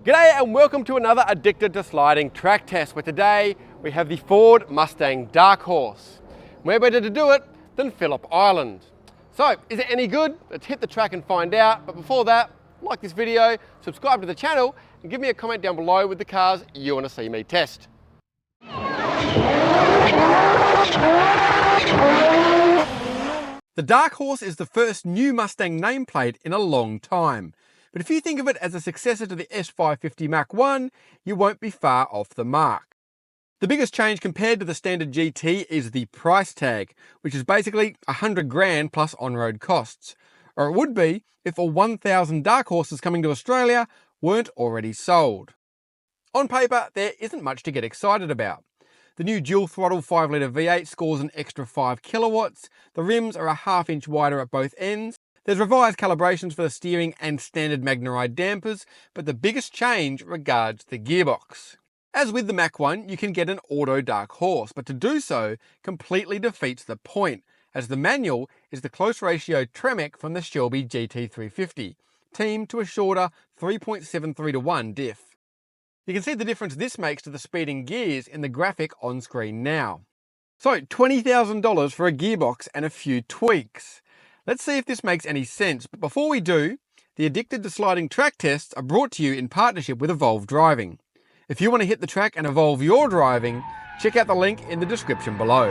G'day and welcome to another Addicted to Sliding track test, where today we have the Ford Mustang Dark Horse. Where better to do it than Phillip Island. So, is it any good? Let's hit the track and find out. But before that, like this video, subscribe to the channel, and give me a comment down below with the cars you want to see me test. The Dark Horse is the first new Mustang nameplate in a long time. But if you think of it as a successor to the S650 Mach 1, you won't be far off the mark. The biggest change compared to the standard GT is the price tag, which is basically 100 grand plus on-road costs. Or it would be if all 1,000 Dark Horses coming to Australia weren't already sold. On paper, there isn't much to get excited about. The new dual throttle 5-litre V8 scores an extra 5 kilowatts, the rims are a ½ inch wider at both ends, there's revised calibrations for the steering and standard Magnaride dampers, but the biggest change regards the gearbox. As with the Mach 1, you can get an auto Dark Horse, but to do so completely defeats the point, as the manual is the close ratio Tremec from the Shelby GT350, teamed to a shorter 3.73 to 1 diff. You can see the difference this makes to the speed and gears in the graphic on screen now. So $20,000 for a gearbox and a few tweaks. Let's see if this makes any sense, but before we do, the Addicted to Sliding track tests are brought to you in partnership with Evolve Driving. If you want to hit the track and evolve your driving, check out the link in the description below.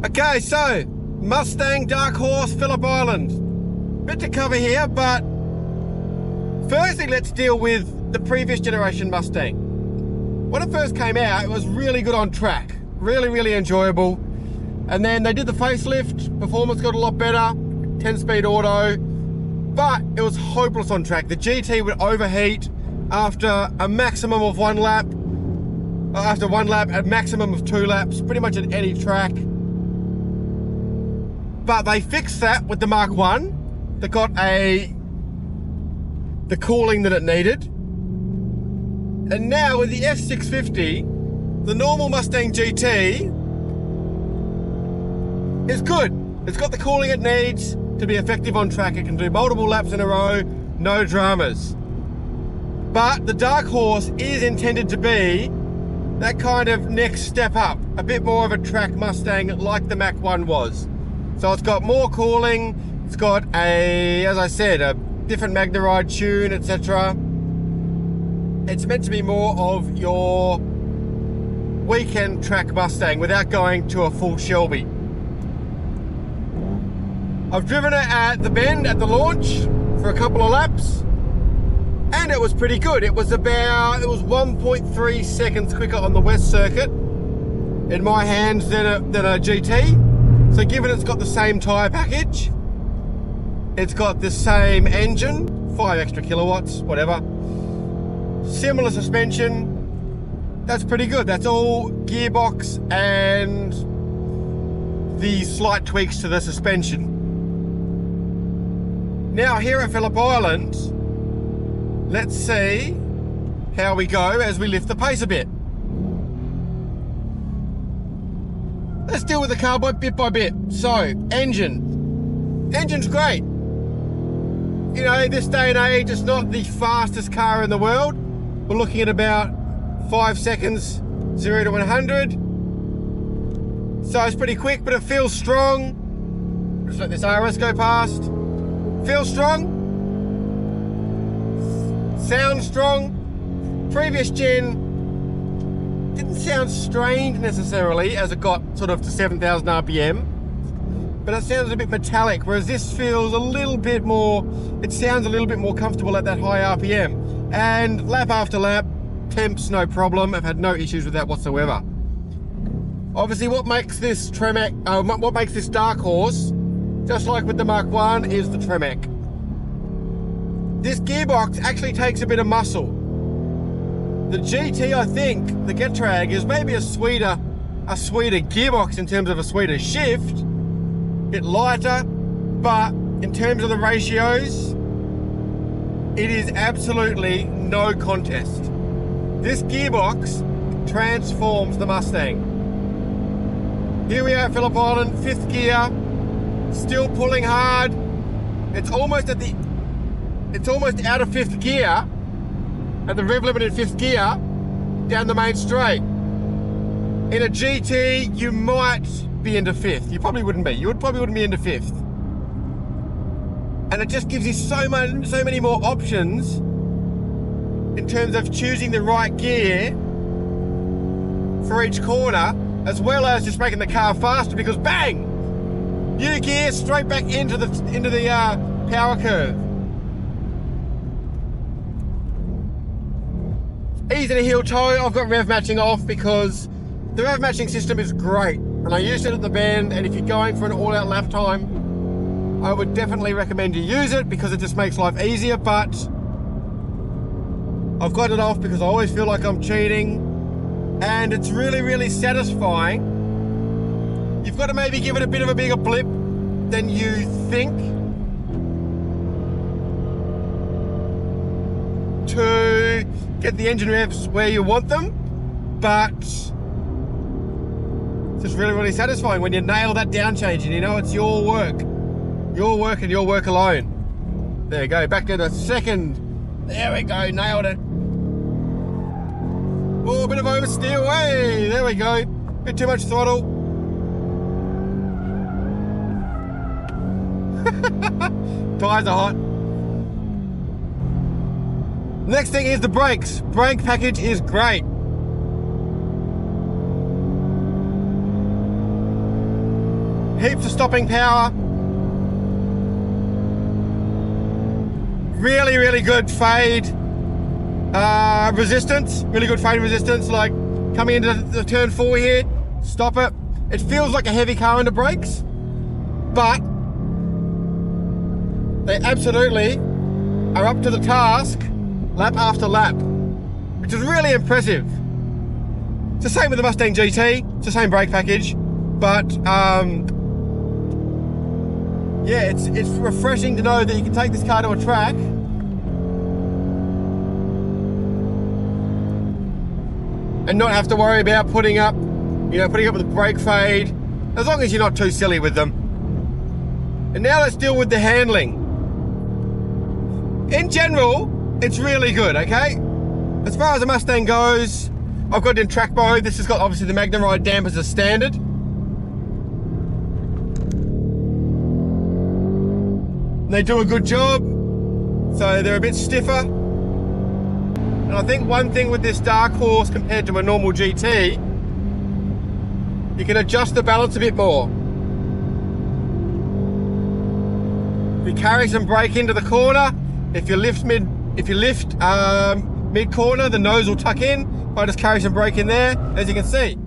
Okay, so Mustang Dark Horse, Phillip Island. Bit to cover here, but firstly let's deal with the previous generation Mustang. When it first came out, it was really good on track, really enjoyable. And then they did the facelift, performance got a lot better, 10-speed auto, but it was hopeless on track. The GT would overheat after a maximum of one lap, a maximum of 2 laps, pretty much at any track. But they fixed that with the Mach 1, that got the cooling that it needed. And now with the S650, the normal Mustang GT, it's good. It's got the cooling it needs to be effective on track. It can do multiple laps in a row, no dramas. But the Dark Horse is intended to be that kind of next step up, a bit more of a track Mustang like the Mach 1 was. So it's got more cooling, it's got as I said, a different Magnaride tune, etc. It's meant to be more of your weekend track Mustang without going to a full Shelby. I've driven it at the bend at the launch for a couple of laps, and it was pretty good. It was 1.3 seconds quicker on the West Circuit in my hands than a GT. So given it's got the same tyre package, it's got the same engine, 5 extra kilowatts, whatever, similar suspension, that's pretty good. That's all gearbox and the slight tweaks to the suspension. Now here at Phillip Island, let's see how we go as we lift the pace a bit. Let's deal with the car bit by bit. So, engine's great. You know, this day and age, it's not the fastest car in the world. We're looking at about 5 seconds, 0 to 100. So it's pretty quick, but it feels strong. Just let this RS go past. Feels strong. Sounds strong. Previous gen didn't sound strange necessarily as it got sort of to 7,000 RPM, but it sounds a bit metallic, whereas this feels a little bit more, it sounds a little bit more comfortable at that high RPM. And lap after lap, temps no problem. I've had no issues with that whatsoever. Obviously what makes this what makes this Dark Horse, just like with the Mach 1, is the Tremec. This gearbox actually takes a bit of muscle. The GT, I think, the Getrag, is maybe a sweeter gearbox in terms of a sweeter shift, a bit lighter, but in terms of the ratios, it is absolutely no contest. This gearbox transforms the Mustang. Here we are at Phillip Island, 5th gear, still pulling hard. It's almost at the it's almost out of 5th gear, at the rev limit in 5th gear, down the main straight. In a GT, you might be into 5th. You probably wouldn't be. You probably wouldn't be into 5th. And it just gives you so many more options in terms of choosing the right gear for each corner, as well as just making the car faster, because bang, new gear straight back into the power curve. Easy to heel toe. I've got rev matching off because the rev matching system is great, and I used it at the bend, and if you're going for an all-out lap time, I would definitely recommend you use it because it just makes life easier. But I've got it off because I always feel like I'm cheating, and it's really satisfying. You've got to maybe give it a bit of a bigger blip than you think to get the engine revs where you want them, but it's just really satisfying when you nail that down change and you know it's your work and your work alone. There you go, back to the second. There we go, nailed it. Oh, a bit of oversteer. Hey, there we go. Bit too much throttle. Tires are hot. Next thing is the brakes. Brake package is great. Heaps of stopping power. Really good fade resistance. Really good fade resistance. Like coming into the turn 4 here, stop it. It feels like a heavy car under brakes, but they absolutely are up to the task lap after lap, which is really impressive. It's the same with the Mustang GT, it's the same brake package, but yeah, it's refreshing to know that you can take this car to a track and not have to worry about putting up with the brake fade, as long as you're not too silly with them. And now let's deal with the handling. In general, it's really good, okay? As far as the Mustang goes, I've got it in track mode. This has got obviously the Magnum Ride dampers as standard. They do a good job, so they're a bit stiffer. And I think one thing with this Dark Horse compared to a normal GT, you can adjust the balance a bit more. If you carry some brake into the corner, if you lift mid corner, the nose will tuck in. If I just carry some brake in there, as you can see,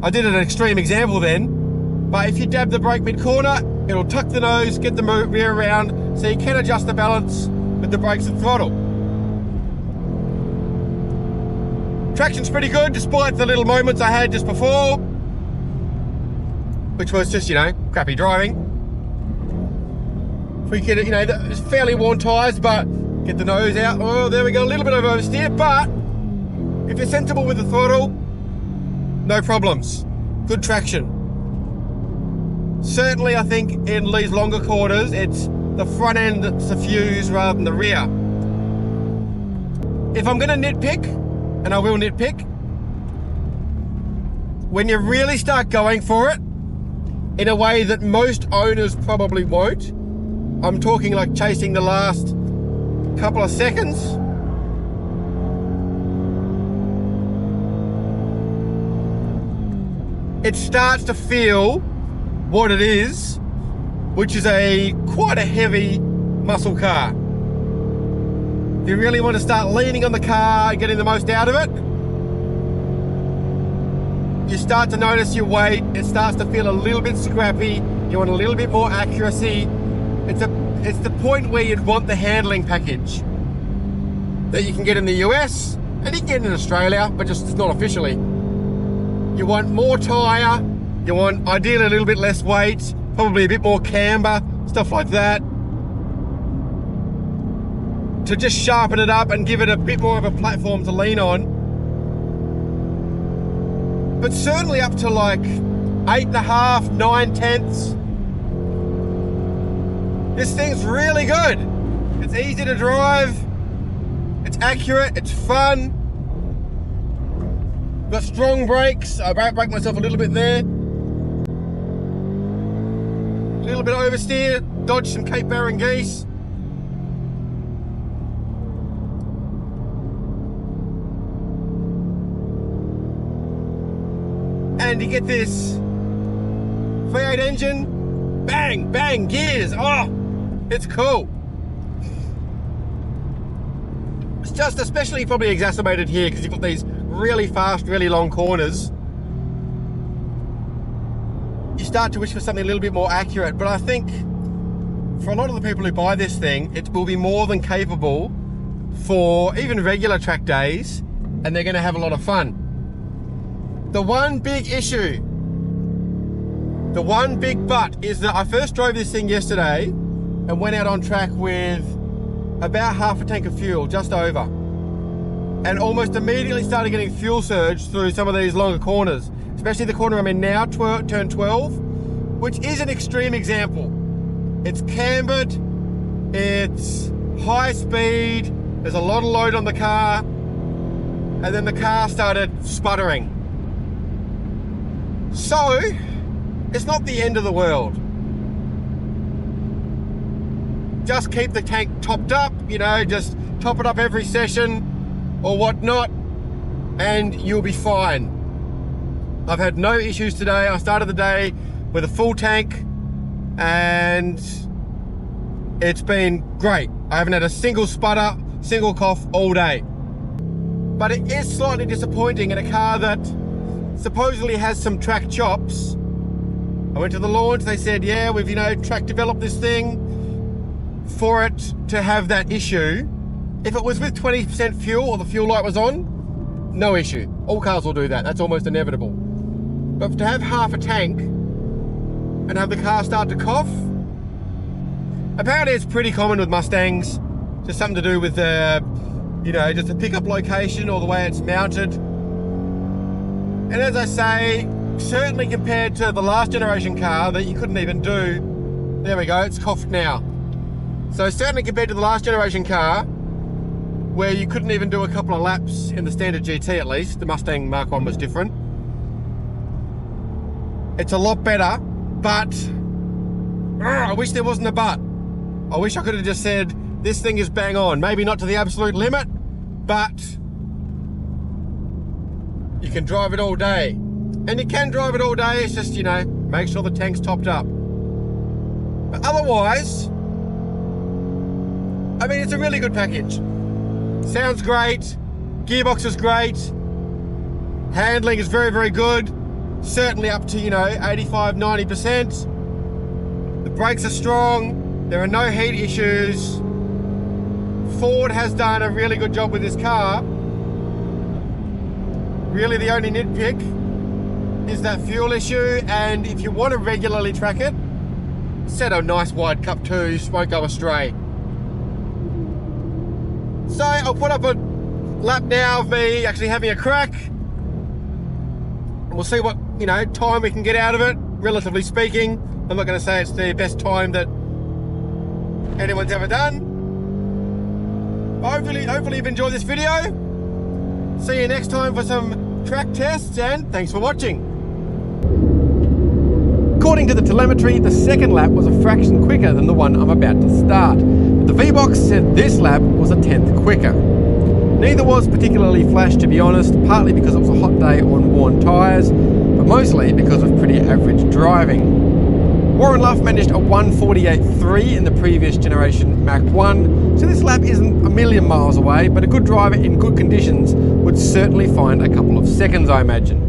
I did an extreme example then, but if you dab the brake mid corner, it'll tuck the nose, get the rear around, so you can adjust the balance with the brakes and throttle. Traction's pretty good, despite the little moments I had just before, which was just, crappy driving. If we get, it's fairly worn tyres, but get the nose out. Oh, there we go, a little bit of oversteer, but if you're sensible with the throttle, no problems. Good traction. Certainly, I think in these longer quarters, it's the front end that's the fuse rather than the rear. If I'm going to nitpick, and I will nitpick, when you really start going for it in a way that most owners probably won't, I'm talking like chasing the last couple of seconds, it starts to feel what it is, which is quite a heavy muscle car. If you really want to start leaning on the car and getting the most out of it, you start to notice your weight. It starts to feel a little bit scrappy. You want a little bit more accuracy. It's the point where you'd want the handling package that you can get in the US and you can get in Australia, but just not officially. You want more tyre, you want ideally a little bit less weight, probably a bit more camber, stuff like that, to just sharpen it up and give it a bit more of a platform to lean on. But certainly up to like 8.5, 9/10. This thing's really good. It's easy to drive, it's accurate, it's fun. Got strong brakes. I brake myself a little bit there. A little bit oversteer, dodged some Cape Barren geese. And you get this V8 engine, bang, bang, gears, oh, it's cool. It's just especially probably exacerbated here because you've got these really fast, really long corners. You start to wish for something a little bit more accurate, but I think for a lot of the people who buy this thing, it will be more than capable for even regular track days, and they're going to have a lot of fun. The one big issue, the one big but, is that I first drove this thing yesterday and went out on track with about half a tank of fuel, just over, and almost immediately started getting fuel surge through some of these longer corners, especially the corner I'm in now, turn 12, which is an extreme example. It's cambered, it's high speed, there's a lot of load on the car, and then the car started sputtering. So, it's not the end of the world. Just keep the tank topped up, you know, just top it up every session or whatnot, and you'll be fine. I've had no issues today. I started the day with a full tank and it's been great. I haven't had a single sputter, single cough all day. But it is slightly disappointing in a car that supposedly has some track chops. I went to the launch, they said, yeah, we've, you know, track developed this thing for it to have that issue. If it was with 20% fuel or the fuel light was on, no issue. All cars will do that, that's almost inevitable. But to have half a tank and have the car start to cough, apparently it's pretty common with Mustangs, just something to do with the, you know, just the pickup location or the way it's mounted. And as I say, certainly compared to the last generation car that you couldn't even do, there we go, it's coughed now. So certainly compared to the last generation car, where you couldn't even do a couple of laps in the standard GT at least, the Mustang Mark 1 was different. It's a lot better, but I wish there wasn't a but. I wish I could have just said, this thing is bang on. Maybe not to the absolute limit, but you can drive it all day. And you can drive it all day, it's just, you know, make sure the tank's topped up. But otherwise, I mean, it's a really good package. Sounds great, gearbox is great, handling is very, very good. Certainly up to, you know, 85, 90%. The brakes are strong, there are no heat issues. Ford has done a really good job with this car. Really the only nitpick is that fuel issue, and if you want to regularly track it, set a nice wide cup too, won't go astray. So I'll put up a lap now of me actually having a crack. We'll see what, you know, time we can get out of it, relatively speaking. I'm not going to say it's the best time that anyone's ever done. Hopefully you've enjoyed this video. See you next time for some track tests, and thanks for watching. According to the telemetry, the second lap was a fraction quicker than the one I'm about to start, but the V-Box said this lap was a 10th quicker. Neither was particularly flash, to be honest, partly because it was a hot day on worn tyres, but mostly because of pretty average driving. Warren Luff managed a 1:48.3 in the previous generation Mach 1, so this lap isn't a million miles away, but a good driver in good conditions would certainly find a couple of seconds, I imagine.